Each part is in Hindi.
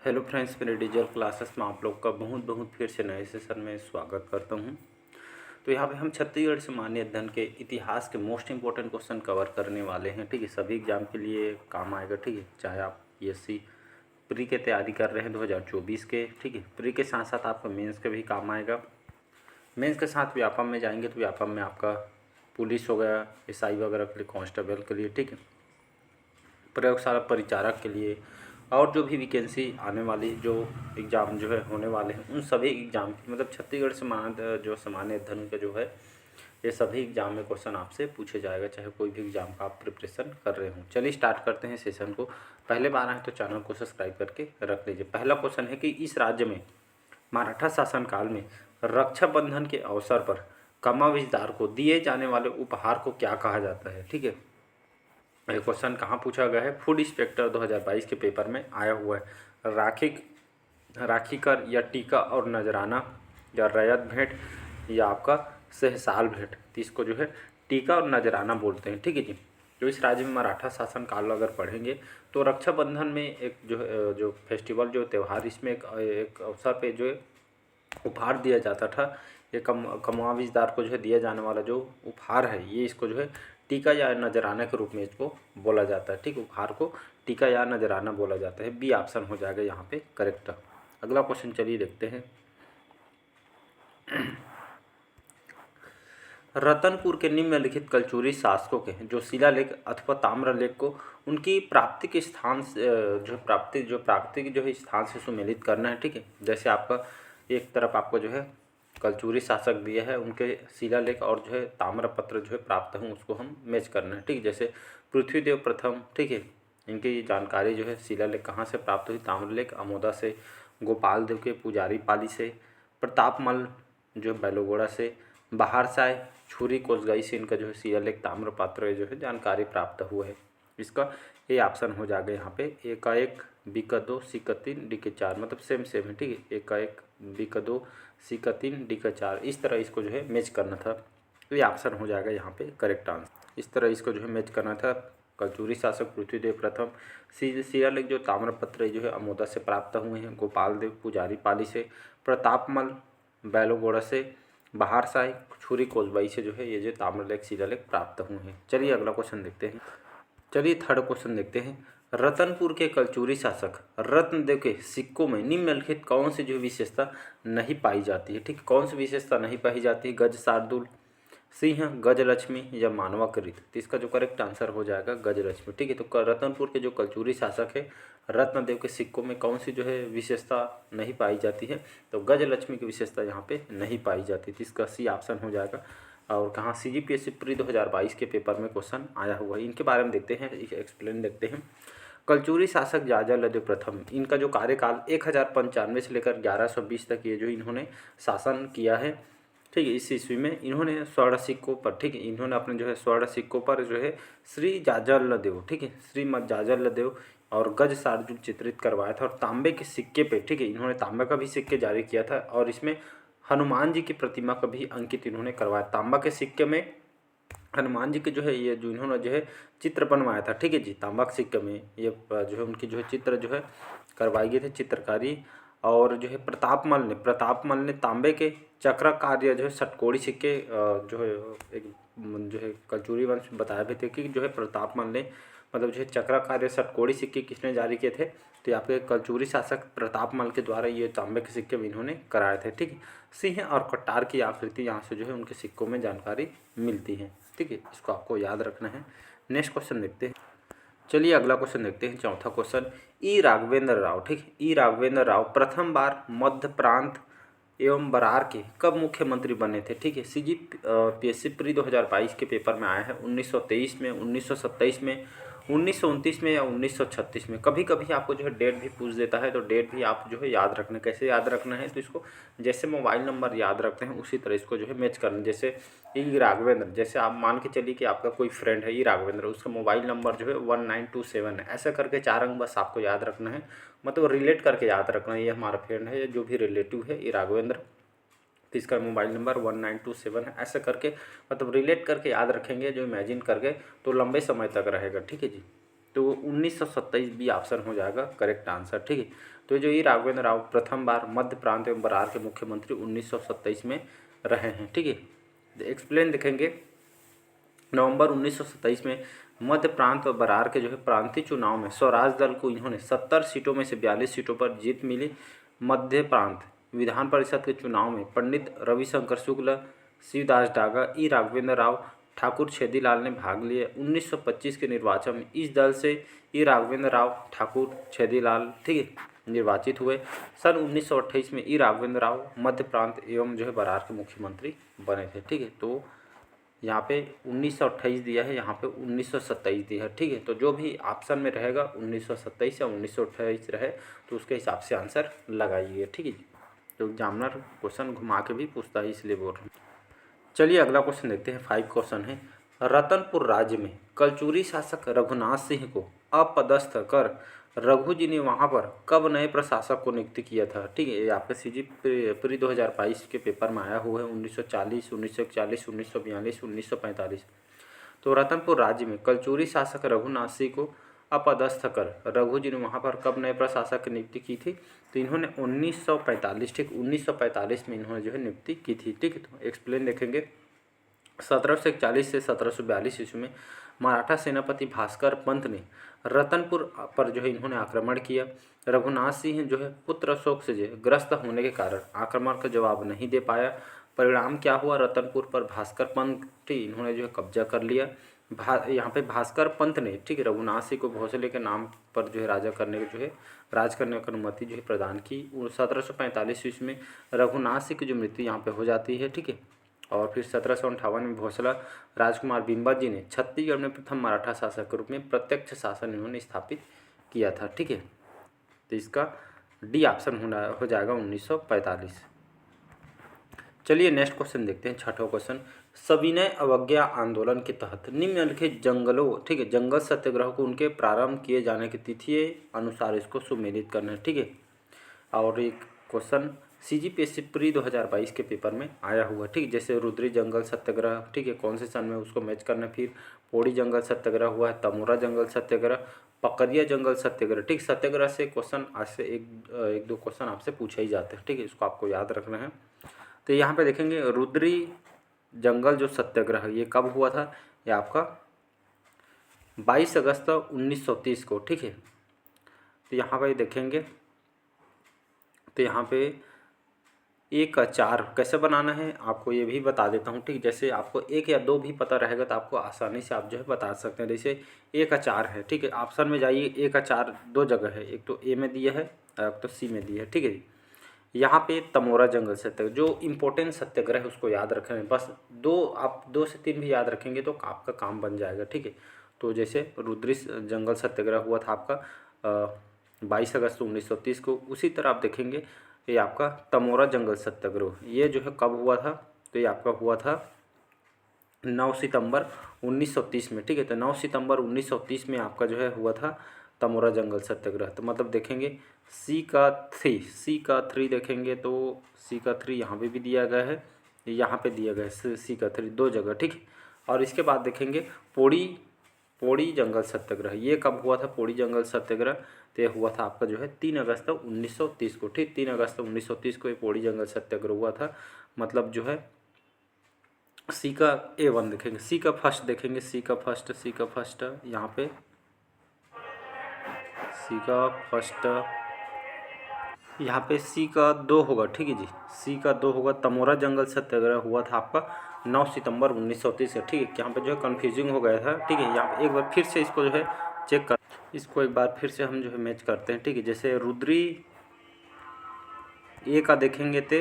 हेलो फ्रेंड्स, मेरे डिजिटल क्लासेस में आप लोग का बहुत बहुत फिर से नए सेशन में स्वागत करता हूं। तो यहाँ पे हम छत्तीसगढ़ सामान्य अध्ययन के इतिहास के मोस्ट इंपॉर्टेंट क्वेश्चन कवर करने वाले हैं। ठीक है, सभी एग्जाम के लिए काम आएगा। ठीक है, चाहे आप पीएससी प्री के तैयारी कर रहे हैं 2024 के। ठीक है, प्री के साथ साथ आपका मेंस के भी काम आएगा। मेंस के साथ व्यापम में जाएंगे तो व्यापम में आपका पुलिस हो गया, एसआई वगैरह के लिए, कांस्टेबल के लिए, ठीक है, प्रयोगशाला परिचारक के लिए, और जो भी वैकेंसी आने वाली जो एग्ज़ाम जो है होने वाले हैं उन सभी एग्ज़ाम की, मतलब छत्तीसगढ़ जो सामान्य अध्ययन का जो है ये सभी एग्ज़ाम में क्वेश्चन आपसे पूछे जाएगा, चाहे कोई भी एग्ज़ाम का आप प्रिपरेशन कर रहे हो। चलिए स्टार्ट करते हैं सेशन को। पहले बार आए तो चैनल को सब्सक्राइब करके रख लीजिए। पहला क्वेश्चन है कि इस राज्य में मराठा शासनकाल में रक्षाबंधन के अवसर पर कमाविजदार को दिए जाने वाले उपहार को क्या कहा जाता है। ठीक है, ये क्वेश्चन कहाँ पूछा गया है? फूड इंस्पेक्टर 2022 के पेपर में आया हुआ है। राखी कर या टीका और नजराना या रैयत भेंट या आपका सहसाल भेंट, तो इसको जो है टीका और नजराना बोलते हैं। ठीक है जी। जो इस राज्य में मराठा शासन काल अगर पढ़ेंगे तो रक्षाबंधन में एक जो फेस्टिवल जो त्यौहार, इसमें एक अवसर पे जो उपहार दिया जाता था, ये कमाविजदार को जो है दिया जाने वाला जो उपहार है, ये इसको जो है टीका या नजराना के रूप में इसको बोला जाता है। ठीक, उपहार को टीका या नजराना बोला जाता है। बी ऑप्शन हो जाएगा यहाँ पे करेक्ट। अगला क्वेश्चन चलिए देखते हैं। रतनपुर के निम्नलिखित कलचुरी शासकों के जो शिलालेख अथवा ताम्रलेख को उनकी प्राप्तिक स्थान जो प्राप्तिक जो है स्थान से सुमेलित करना है। ठीक है, जैसे आपका एक तरफ आपको जो है कलचुरी शासक दिया है, उनके शिलालेख और जो है ताम्रपत्र जो है प्राप्त हों उसको हम मैच करना है। ठीक है, जैसे पृथ्वीदेव प्रथम, ठीक है, इनकी जानकारी जो है शिलालेख कहाँ से प्राप्त हुई? ताम्रलेख अमोदा से, गोपाल देव के पुजारी पाली से, प्रतापमल जो बैलोगोड़ा से, बाहरसाय छुरी कोसगाई से इनका जो है शिलालेख ताम्रपत्र जो है जानकारी प्राप्त हुआ है। इसका ये ऑप्शन हो जाएगा यहाँ पे एक का एक, बी का दो, सी का तीन, डी के चार, मतलब सेम सेम है। ठीक है, एक का एक, बी का दो, सी का तीन, डी का चार, इस तरह इसको जो है मैच करना था। तो ये ऑप्शन हो जाएगा यहाँ पे करेक्ट आंसर। इस तरह इसको जो है मैच करना था। कलचुरी शासक पृथ्वीदेव प्रथम, शिलालेख जो ताम्रपत्र जो है अमोदा से प्राप्त हुए हैं, गोपाल देव पुजारी पाली से, प्रतापमल बैलोगोड़ा से, बाहरसाई छुरी कोसबाई से जो है ये जो ताम्रलेख शिलालेख प्राप्त हुए हैं। चलिए अगला क्वेश्चन देखते हैं। चलिए थर्ड क्वेश्चन देखते हैं। रतनपुर के कलचुरी शासक रत्नदेव के सिक्कों में निम्नलिखित कौन सी जो विशेषता नहीं पाई जाती है? ठीक, कौन सी विशेषता नहीं पाई जाती है? गज शार्दुल, सिंह, गजलक्ष्मी या मानवाकृत? तो इसका जो करेक्ट आंसर हो जाएगा गजलक्ष्मी। ठीक है, तो रतनपुर के जो कलचुरी शासक है रत्नदेव के सिक्कों में कौन सी जो है विशेषता नहीं पाई जाती है? तो गजलक्ष्मी की विशेषता यहाँ पे नहीं पाई जाती थी। इसका सी ऑप्शन हो जाएगा। और कहाँ? CGPSC प्री 2022 के पेपर में क्वेश्चन आया हुआ है। इनके बारे में देखते हैं, एक्सप्लेन देखते हैं। कलचुरी शासक जाजालदेव प्रथम, इनका जो कार्यकाल 1095 से लेकर 1120 तक ये जो इन्होंने शासन किया है। ठीक है, इस ईस्वी में इन्होंने स्वर्ण सिक्कों पर, ठीक है, इन्होंने अपने जो है स्वर्ण सिक्कों पर जो है श्री जाजलदेव, ठीक है, श्रीमद जाजलदेव और गज शार्दुल चित्रित करवाया था। और तांबे के सिक्के पे, ठीक है, इन्होंने तांबे का भी सिक्के जारी किया था और इसमें हनुमान जी की प्रतिमा का भी अंकित इन्होंने करवाया। तांबा के सिक्के में हनुमान जी के जो है ये जो इन्होंने जो है चित्र बनवाया था। ठीक है जी, तांबा के सिक्के में ये जो है उनकी जो है चित्र जो है करवाई गई थी, चित्रकारी। और जो है प्रतापमल ने तांबे के चक्राकार जो है षटकोणी सिक्के जो है एक जो है कलचुरी वंश बताया भी थे कि जो है प्रतापमल ने, मतलब जो है चक्राकार षटकोणी सिक्के किसने जारी किए थे? तो आपके कलचुरी शासक प्रतापमल के द्वारा ये तांबे के सिक्के इन्होंने कराए थे। ठीक है, सिंह और कटार की आकृति यहाँ से जो है उनके सिक्कों में जानकारी मिलती है। ठीक है, इसको आपको याद रखना है। नेक्स्ट क्वेश्चन देखते हैं। चलिए अगला क्वेश्चन देखते हैं, चौथा क्वेश्चन। ई राघवेंद्र राव, ठीक है, ई राघवेंद्र राव प्रथम बार मध्य प्रांत एवं बरार के कब मुख्यमंत्री बने थे? ठीक है, CGPSC प्री 2022 के पेपर में आया है। 1923 में, 1927 में, 1929 में या 1936 में। कभी कभी आपको जो है डेट भी पूछ देता है, तो डेट भी आप जो है याद रखना। कैसे याद रखना है? तो इसको जैसे मोबाइल नंबर याद रखते हैं उसी तरह इसको जो है मैच करना। जैसे ई राघवेंद्र, जैसे आप मान के चलिए कि आपका कोई फ्रेंड है ई राघवेंद्र, उसका मोबाइल नंबर जो है 1927 है। ऐसा करके 4 अंक बस आपको याद रखना है, मतलब रिलेट करके याद रखना है। ये हमारा फ्रेंड है, जो भी रिलेटिव है ई राघवेंद्र, तो इसका मोबाइल नंबर 1927 है। ऐसा करके मतलब रिलेट करके याद रखेंगे, जो इमेजिन करके, तो लंबे समय तक रहेगा। ठीक है जी। तो 1927 बी ऑप्शन हो जाएगा करेक्ट आंसर, ठीक है। तो जो ई राघवेंद्र राव प्रथम बार मध्य प्रांत एवं बरार के मुख्यमंत्री 1927 में रहे हैं, ठीक है। एक्सप्लेन देखेंगे। नवंबर 1927 में मध्य प्रांत और बरार के जो है प्रांतीय चुनाव में स्वराज दल को इन्होंने 70 सीटों में से 42 सीटों पर जीत मिली। मध्य प्रांत विधान परिषद के चुनाव में पंडित रविशंकर शुक्ल, शिवदास डागा, ई राघवेंद्र राव, ठाकुर छेदीलाल ने भाग लिए। 1925 के निर्वाचन में इस दल से ई राघवेंद्र राव, ठाकुर छेदीलाल, ठीक है, निर्वाचित हुए। सन 1928 में ई राघवेंद्र राव मध्य प्रांत एवं जो है बरार के मुख्यमंत्री बने थे, ठीक है। तो यहाँ पे 1928 दिया है, यहाँ पे 1927 दिया है, ठीक है। तो जो भी ऑप्शन में रहेगा 1927 या 1928 रहे तो उसके हिसाब से आंसर लगाइए, ठीक है। तो एग्जामिनर क्वेश्चन घुमा के भी पूछता है, इसलिए बोल रहा हूँ। चलिए अगला क्वेश्चन देखते हैं। 5 क्वेश्चन है। रतनपुर राज्य में कलचुरी शासक रघुनाथ सिंह को अपदस्थ कर रघु जी ने वहाँ पर कब नए प्रशासक को नियुक्त किया था, ठीक है। ये आपके सीजी प्री 2022 के पेपर में आया हुआ है। 1940, 1941, 1942, 1945। तो रतनपुर राज्य में कलचुरी शासक रघुनाथ सिंह को अपदस्थ कर रघु जी ने वहाँ पर कब नए प्रशासक की नियुक्ति की थी, तो इन्होंने 1945, ठीक, 1945 में इन्होंने जो है नियुक्ति की थी, ठीक है। तो एक्सप्लेन देखेंगे। 1741 से 1742 ईस्वी में मराठा सेनापति भास्कर पंत ने रतनपुर पर जो है इन्होंने आक्रमण किया। रघुनाथ सिंह जो है पुत्र शोक से जो है ग्रस्त होने के कारण आक्रमण का जवाब नहीं दे पाया। परिणाम क्या हुआ, रतनपुर पर भास्कर पंत इन्होंने जो है कब्जा कर लिया। यहाँ पे भास्कर पंत ने, ठीक है, रघुनाथ सिंह को भोसले के नाम पर जो है राज करने की अनुमति जो है प्रदान की। 1745 ईस्वी में रघुनाथ सिंह की जो मृत्यु यहाँ पे हो जाती है, ठीक है। और फिर 1758 में भोसला राजकुमार बिंबा जी ने छत्तीसगढ़ में प्रथम मराठा शासक के रूप में प्रत्यक्ष शासन इन्होंने स्थापित किया था, ठीक है। तो इसका डी ऑप्शन हो जाएगा 1945। चलिए नेक्स्ट क्वेश्चन देखते हैं। 6वां क्वेश्चन। सविनय अवज्ञा आंदोलन के तहत निम्नलिखित जंगलों, ठीक है, जंगल सत्याग्रह को उनके प्रारंभ किए जाने की तिथि अनुसार इसको सुमेलित करना है, ठीक है। और एक क्वेश्चन सीजीपीएससी प्री 2022 के पेपर में आया हुआ, ठीक, जैसे रुद्री जंगल सत्याग्रह, ठीक है, कौन से सन में उसको मैच करना। फिर पौड़ी जंगल सत्याग्रह हुआ है, तमोरा जंगल सत्याग्रह, पकरिया जंगल सत्याग्रह, ठीक। सत्याग्रह से क्वेश्चन आज से एक दो क्वेश्चन आपसे पूछे ही जाते हैं, ठीक है, इसको आपको याद रखना है। तो यहाँ पे देखेंगे रुद्री जंगल जो सत्याग्रह ये कब हुआ था, ये आपका 22 अगस्त 1930 को, ठीक है। तो यहाँ पे देखेंगे, तो यहाँ पे एक अचार कैसे बनाना है आपको ये भी बता देता हूँ, ठीक। जैसे आपको 1 या 2 भी पता रहेगा तो आपको आसानी से आप जो है बता सकते हैं। जैसे एक अचार है, ठीक है, ऑप्शन में जाइए। एक अचार 2 जगह है, एक तो ए में दिया है और एक तो सी में दिया है, ठीक है। यहाँ पे तमोरा जंगल सत्याग्रह जो इम्पोर्टेंट सत्याग्रह है उसको याद रखें, बस 2 से 3 भी याद रखेंगे तो आपका काम बन जाएगा, ठीक है। तो जैसे रुद्री जंगल सत्याग्रह हुआ था आपका 22 अगस्त 1930 को। उसी तरह आप देखेंगे ये आपका तमोरा जंगल सत्याग्रह ये जो है कब हुआ था, तो ये आपका हुआ था 9 सितंबर 1930 में, ठीक है। तो 9 सितंबर 1930 में आपका जो है हुआ था तमोरा जंगल सत्याग्रह। तो मतलब देखेंगे सी का 3 देखेंगे तो सी का 3 यहाँ पे भी दिया गया है, यहाँ पे दिया गया है सी का 3 2 जगह, ठीक है। और इसके बाद देखेंगे पौड़ी जंगल सत्याग्रह ये कब हुआ था। पौड़ी जंगल सत्याग्रह तो ये हुआ था आपका जो है 3 अगस्त 1930 को, ठीक। 3 अगस्त 1930 को ये पौड़ी जंगल सत्याग्रह हुआ था। मतलब जो है सी का A1 देखेंगे, सी का फर्स्ट देखेंगे, सी का फर्स्ट यहाँ पे सी का फर्स्ट, यहाँ पे सी का 2 होगा, ठीक है जी, सी का 2 होगा। तमोरा जंगल सत्याग्रह हुआ था आपका 9 सितंबर 1930 का, ठीक है। यहाँ पे जो है कन्फ्यूजिंग हो गया था, ठीक है। यहाँ पे एक बार फिर से इसको जो है चेक कर, इसको एक बार फिर से हम जो है मैच करते हैं, ठीक है। जैसे रुद्री ए का देखेंगे तो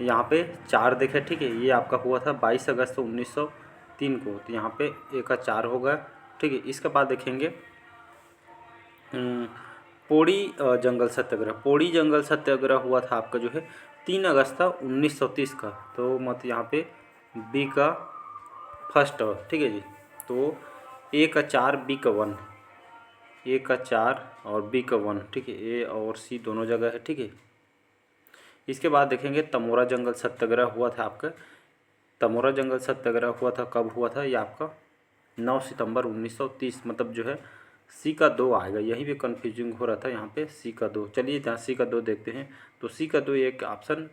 यहाँ पे 4 देखे, ठीक है, ये आपका हुआ था 22 अगस्त 1903 को। तो यहाँ पे ए का 4 होगा, ठीक है। इसके बाद देखेंगे पौड़ी जंगल सत्याग्रह हुआ था आपका जो है 3 अगस्त 1930 का। तो मत यहाँ पे बी का फर्स्ट, ठीक है जी। तो ए का 4 बी का 1, ए का 4 और बी का 1, ठीक है, ए और सी दोनों जगह है, ठीक है। इसके बाद देखेंगे तमोरा जंगल सत्याग्रह हुआ था आपका। तमोरा जंगल सत्याग्रह हुआ था कब हुआ था, ये आपका 9 सितंबर 1930, मतलब जो है सी का 2 आएगा। यही भी कन्फ्यूजिंग हो रहा था यहाँ पे, सी का 2। चलिए जहाँ सी का 2 देखते हैं, तो सी का 2 एक ऑप्शन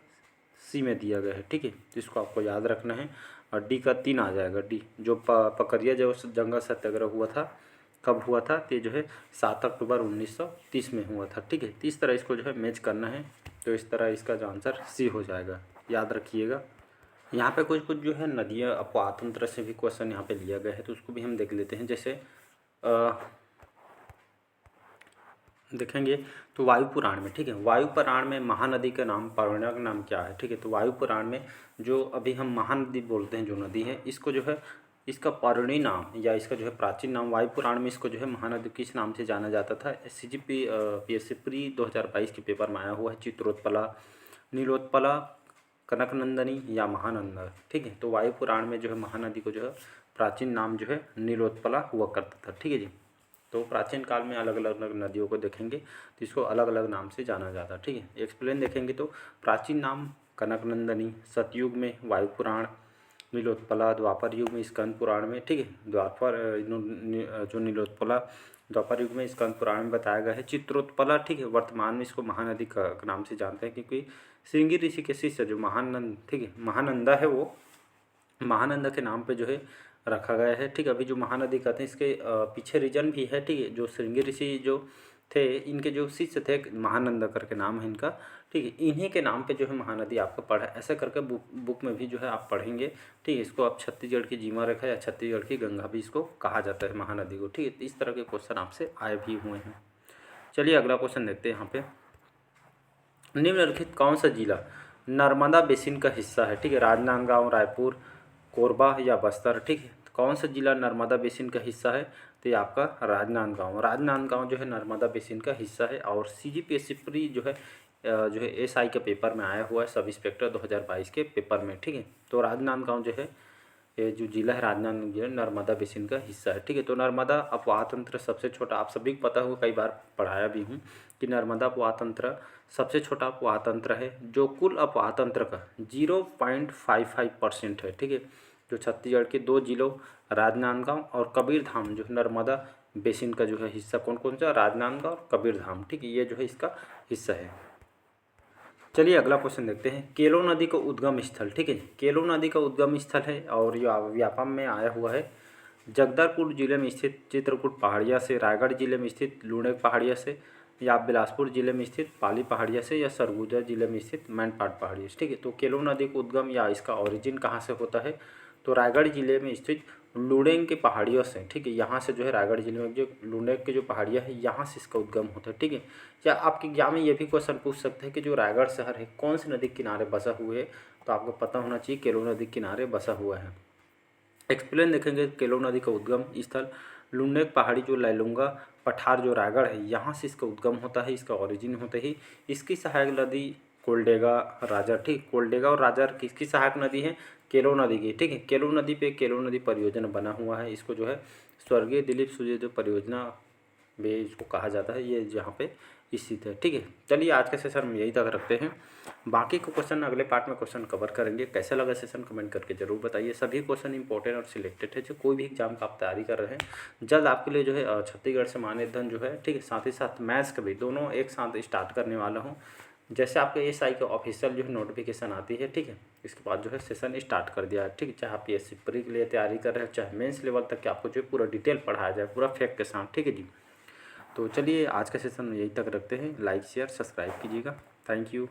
सी में दिया गया है, ठीक है, जिसको आपको याद रखना है। और डी का 3 आ जाएगा, डी जो पकरिया जो जंगल सत्याग्रह हुआ था, कब हुआ था, तो ये जो है 7 अक्टूबर 1930 में हुआ था, ठीक है। तो इस तरह इसको जो है मैच करना है, तो इस तरह इसका जो आंसर सी हो जाएगा, याद रखिएगा। यहाँ पे कुछ कुछ जो है नदियाँ अपवाह तंत्र से भी क्वेश्चन यहाँ पे लिया गया है, तो उसको भी हम देख लेते हैं। जैसे देखेंगे तो वायु पुराण में, ठीक है, वायु पुराण में महानदी का नाम, पौराणिक नाम क्या है, ठीक है। तो वायु पुराण में जो अभी हम महानदी बोलते हैं, जो नदी है, इसको जो है इसका पौराणिक नाम या इसका जो है प्राचीन नाम, वायु पुराण में इसको जो है महानदी किस नाम से जाना जाता था। CGP PSC प्री 2022 के पेपर में आया हुआ है, चित्रोत्पला, नीलोत्पला, कनकनंदनी या महानंदा, ठीक है। तो वायु पुराण में जो है महानदी को जो है प्राचीन नाम जो है नीलोत्पला हुआ करता था, ठीक है जी। तो प्राचीन काल में अलग अलग नदियों को देखेंगे तो इसको अलग अलग नाम से जाना जाता है, ठीक है। एक्सप्लेन देखेंगे तो प्राचीन नाम कनकनंदनी, सतयुग में वायु पुराण, नीलोत्पला, द्वापर युग में स्कंद पुराण में, ठीक है। जो नीलोत्पला द्वापर युग में स्कंद पुराण में बताया गया है। चित्रोत्पला, ठीक है, वर्तमान में इसको महानदी का नाम से जानते हैं, क्योंकि श्रृंगी ऋषि के शिष्य जो महानंद, ठीक है, महानंदा है, वो महानंदा के नाम पे जो है रखा गया है, ठीक है। अभी जो महानदी कहते हैं इसके पीछे रीजन भी है, ठीक है। जो श्रृंगी ऋषि जो थे, इनके जो शिष्य थे, महानंदा करके नाम है इनका, ठीक है। इन्हीं के नाम पे जो है महानदी आपको पढ़ा, ऐसा करके बुक में भी जो है आप पढ़ेंगे, ठीक है। इसको आप छत्तीसगढ़ की जीवा रेखा या छत्तीसगढ़ की गंगा भी इसको कहा जाता है महानदी को, ठीक है। इस तरह के क्वेश्चन आपसे आए भी हुए हैं। चलिए अगला क्वेश्चन देखते हैं। यहाँ पे निम्नलिखित कौन सा जिला नर्मदा बेसिन का हिस्सा है, ठीक है। राजनांदगांव, रायपुर, कोरबा या बस्तर, ठीक है। तो कौन सा जिला नर्मदा बेसिन का हिस्सा है, तो ये आपका राजनांदगांव। राजनांदगांव जो है नर्मदा बेसिन का हिस्सा है। और CGPSC प्री जो है SI के पेपर में आया हुआ है, सब इंस्पेक्टर 2022 के पेपर में, ठीक है। तो राजनांदगांव जो है, ये जो जिला है राजनांदगांव जो है नर्मदा बेसिन का हिस्सा है, ठीक है। तो नर्मदा अपवाह तंत्र सबसे छोटा, आप सभी को पता होगा, कई बार पढ़ाया भी हूँ कि नर्मदा अपवाह तंत्र सबसे छोटा अपवाह तंत्र है, जो कुल अपवाह तंत्र का 0.55% है, ठीक है। जो छत्तीसगढ़ के 2 जिलों राजनांदगांव और कबीरधाम जो है नर्मदा बेसिन का जो है हिस्सा, कौन कौन सा, राजनांदगांव और कबीरधाम, ठीक है, ये जो है इसका हिस्सा है। चलिए अगला क्वेश्चन देखते हैं। केलो नदी का उद्गम स्थल, ठीक है। केलो नदी का उद्गम स्थल है और ये व्यापम में आया हुआ है जगदलपुर जिले में स्थित चित्रकूट पहाड़िया से, रायगढ़ जिले में स्थित लूणेक पहाड़िया से, या बिलासपुर जिले में स्थित पाली पहाड़िया से, या सरगुजा जिले में स्थित मैनपाट पहाड़िया से, ठीक है। तो केलो नदी का उद्गम या इसका ओरिजिन कहाँ से होता है, तो रायगढ़ जिले में स्थित लुडेंग के पहाड़ियों से, ठीक है। यहाँ से जो है रायगढ़ जिले में जो लुडेंग के जो पहाड़ियाँ है, यहाँ से इसका उद्गम होता है, ठीक है। या आपके एग्जाम में ये भी क्वेश्चन पूछ सकते हैं कि जो रायगढ़ शहर है कौन सी नदी के किनारे बसा हुआ है, तो आपको पता होना चाहिए केलो नदी के किनारे बसा हुआ है। एक्सप्लेन देखेंगे। केलो नदी का उद्गम स्थल लुंडेक पहाड़ी जो लैलूंगा पठार जो रायगढ़ है, यहाँ से इसका उद्गम होता है, इसका ओरिजिन होता ही। इसकी सहायक नदी कोलडेगा, राजा, ठीक। कोलडेगा और राजा किसकी सहायक नदी है, केलो नदी की, ठीक है। केलो नदी पे केलो नदी परियोजना बना हुआ है, इसको जो है स्वर्गीय दिलीप सुजय परियोजना भी इसको कहा जाता है, ये जहाँ पे स्थित है, ठीक है। चलिए आज के सेशन में यही तक रखते हैं, बाकी को क्वेश्चन अगले पार्ट में क्वेश्चन कवर करेंगे। कैसा लगा सेशन कमेंट करके जरूर बताइए। सभी क्वेश्चन इंपॉर्टेंट और सिलेक्टेड है, जो कोई भी एग्जाम का आप तैयारी कर रहे हैं, जल्द आपके लिए जो है छत्तीसगढ़ से मान्य धन जो है, ठीक है, साथ ही साथ मैथ्स का भी दोनों एक साथ स्टार्ट करने वाला हूँ। जैसे आपके SI का ऑफिशियल जो है नोटिफिकेशन आती है, ठीक है, इसके बाद जो है सेशन स्टार्ट कर दिया है, ठीक है। चाहे आप PSC प्री के लिए तैयारी कर रहे हैं, चाहे मेंस लेवल तक के आपको जो है पूरा डिटेल पढ़ाया जाए, पूरा फैक्ट के साथ, ठीक है जी। तो चलिए आज का सेशन यही तक रखते हैं। लाइक शेयर सब्सक्राइब कीजिएगा। Thank you.